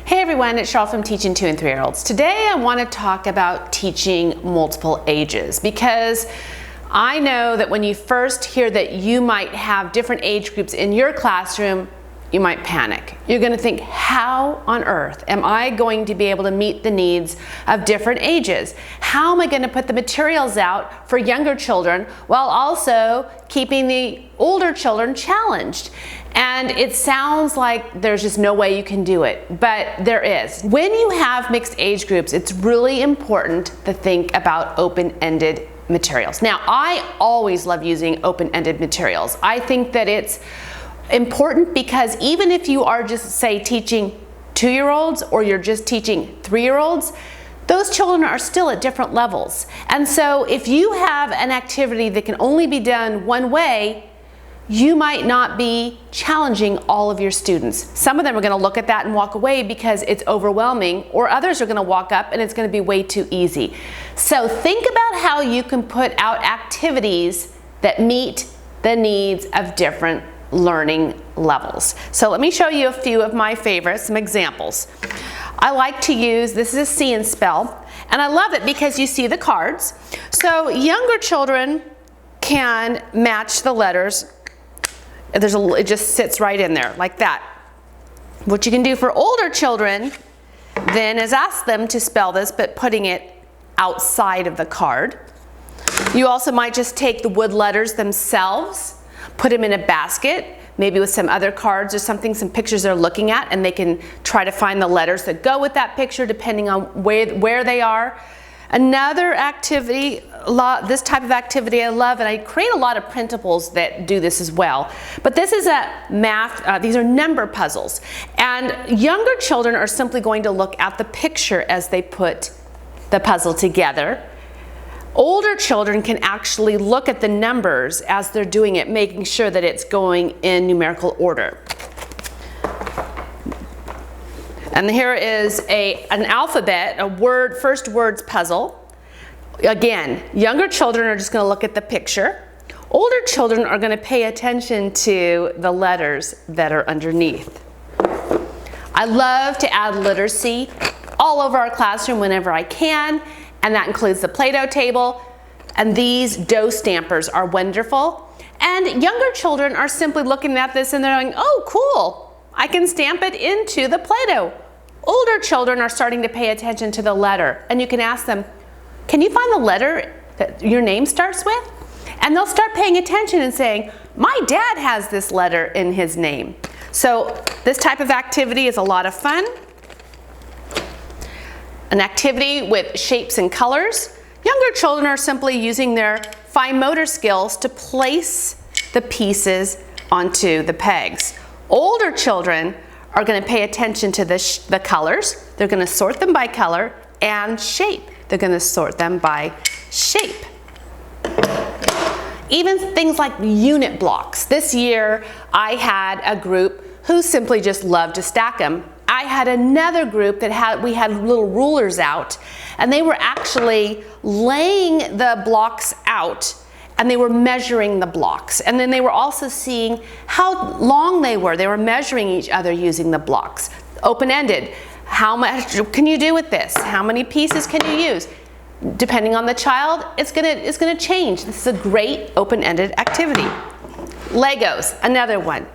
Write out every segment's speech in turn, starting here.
Hey everyone, it's Cheryl from Teaching 2 and 3-year-olds. Today I want to talk about teaching multiple ages because I know that when you first hear that you might have different age groups in your classroom, you might panic. You're going to think, how on earth am I going to be able to meet the needs of different ages? How am I going to put the materials out for younger children while also keeping the older children challenged? And it sounds like there's just no way you can do it, but there is. When you have mixed age groups, it's really important to think about open-ended materials. Now, I always love using open-ended materials. I think that it's important because even if you are just, say, teaching 2-year-olds or you're just teaching 3-year-olds, those children are still at different levels. And so if you have an activity that can only be done one way, you might not be challenging all of your students. Some of them are going to look at that and walk away because it's overwhelming, or others are going to walk up and it's going to be way too easy. So think about how you can put out activities that meet the needs of different learning levels. So let me show you a few of my favorites, some examples. I like to use, this is a See and Spell, and I love it because you see the cards. So younger children can match the letters. It just sits right in there like that. What you can do for older children then is ask them to spell this, but putting it outside of the card. You also might just take the wood letters themselves, put them in a basket, maybe with some other cards or something, some pictures they're looking at, and they can try to find the letters that go with that picture depending on where they are. Another activity, this type of activity I love, and I create a lot of printables that do this as well. But this is a math, these are number puzzles. And younger children are simply going to look at the picture as they put the puzzle together. Older children can actually look at the numbers as they're doing it, making sure that it's going in numerical order. And here is an alphabet, first words puzzle. Again, younger children are just going to look at the picture. Older children are going to pay attention to the letters that are underneath. I love to add literacy all over our classroom whenever I can, and that includes the Play-Doh table. And these dough stampers are wonderful. And younger children are simply looking at this and they're going, oh, cool, I can stamp it into the Play-Doh. Older children are starting to pay attention to the letter, and you can ask them, can you find the letter that your name starts with? And they'll start paying attention and saying, my dad has this letter in his name. So this type of activity is a lot of fun. An activity with shapes and colors. Younger children are simply using their fine motor skills to place the pieces onto the pegs. Older children are going to pay attention to the colors. They're going to sort them by color and shape. They're going to sort them by shape. Even things like unit blocks. This year I had a group who simply just loved to stack them. I had another group that we had little rulers out, and they were actually laying the blocks out, and they were measuring the blocks. And then they were also seeing how long they were. They were measuring each other using the blocks. Open-ended. How much can you do with this? How many pieces can you use? Depending on the child, it's gonna change. This is a great open-ended activity. Legos, another one.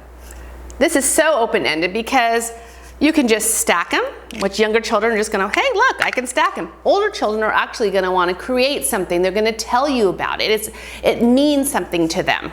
This is so open-ended because you can just stack them, which younger children are just going to, hey, look, I can stack them. Older children are actually going to want to create something. They're going to tell you about it. It means something to them.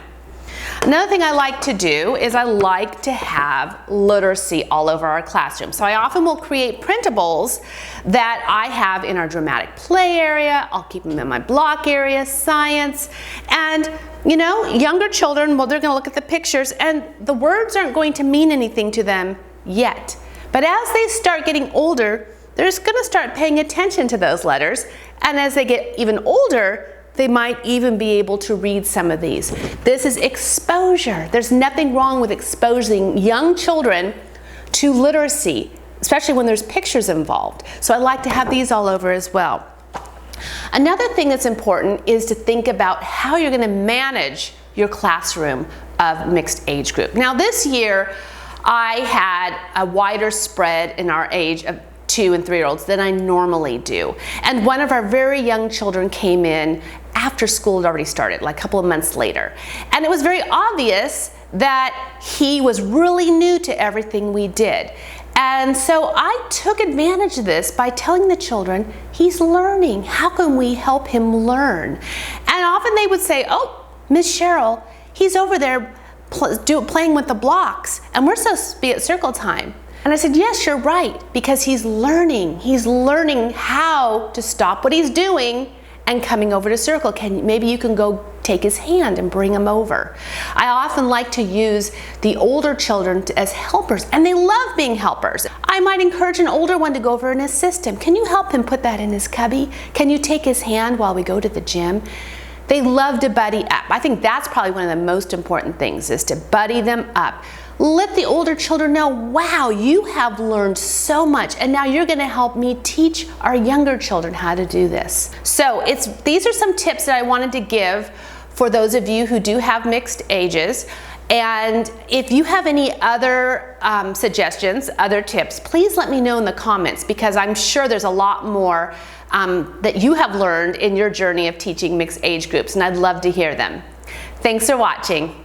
Another thing I like to do is I like to have literacy all over our classroom. So I often will create printables that I have in our dramatic play area. I'll keep them in my block area, science. And you know, younger children, well, they're going to look at the pictures and the words aren't going to mean anything to them yet. But as they start getting older, they're just going to start paying attention to those letters. And as they get even older, they might even be able to read some of these. This is exposure. There's nothing wrong with exposing young children to literacy, especially when there's pictures involved. So I like to have these all over as well. Another thing that's important is to think about how you're going to manage your classroom of mixed age group. Now this year, I had a wider spread in our age of 2 and 3-year-olds than I normally do. And one of our very young children came in after school had already started, like a couple of months later. And it was very obvious that he was really new to everything we did. And so I took advantage of this by telling the children, he's learning. How can we help him learn? And often they would say, oh, Miss Cheryl, he's over there playing with the blocks, and we're supposed to be at circle time. And I said, yes, you're right, because he's learning. He's learning how to stop what he's doing and coming over to circle. Maybe you can go take his hand and bring him over. I often like to use the older children as helpers, and they love being helpers. I might encourage an older one to go over and assist him. Can you help him put that in his cubby? Can you take his hand while we go to the gym? They love to buddy up. I think that's probably one of the most important things, is to buddy them up. Let the older children know, wow, you have learned so much, and now you're going to help me teach our younger children how to do this. So these are some tips that I wanted to give for those of you who do have mixed ages. And if you have any other suggestions, other tips, please let me know in the comments, because I'm sure there's a lot more that you have learned in your journey of teaching mixed age groups, and I'd love to hear them. Thanks for watching.